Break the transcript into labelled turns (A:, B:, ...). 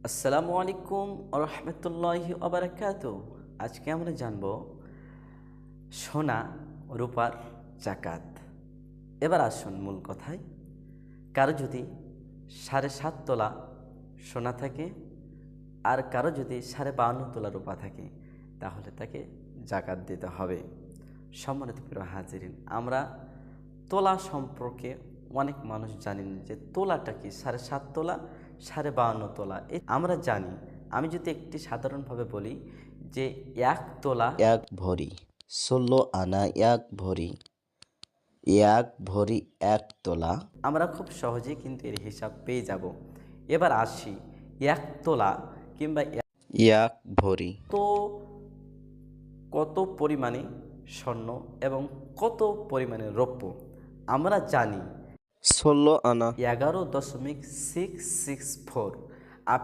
A: আসসালামু আলাইকুম রহমতুল্লাহি আবরাকাত। আজকে আমরা জানব সোনা রূপার জাকাত। এবার আসুন মূল কথায়। কারো যদি 7.5 তোলা সোনা থাকে আর কারো যদি 52.5 তোলা রূপা থাকে, তাহলে তাকে জাকাত দিতে হবে। সম্মানিত প্রিয় হাজিরিন, আমরা তোলা সম্পর্কে অনেক মানুষ জানেন যে তোলাটা কি, 7.5 তোলা, 52.5 তোলা আমরা জানি। আমি যদি একটি সাধারণভাবে বলি যে 1 তোলা
B: 1 ভরি, 16 আনা 1 ভরি, 1 ভরি 1 তোলা।
A: আমরা খুব সহজেই কিন্তু এর হিসাব পেয়ে যাব। এবার আসি 1 তোলা কিংবা
B: 1 ভরি,
A: তো কত পরিমাণে স্বর্ণ এবং কত পরিমাণে রৌপ্য। আমরা জানি
B: 16 আনা,
A: 11.664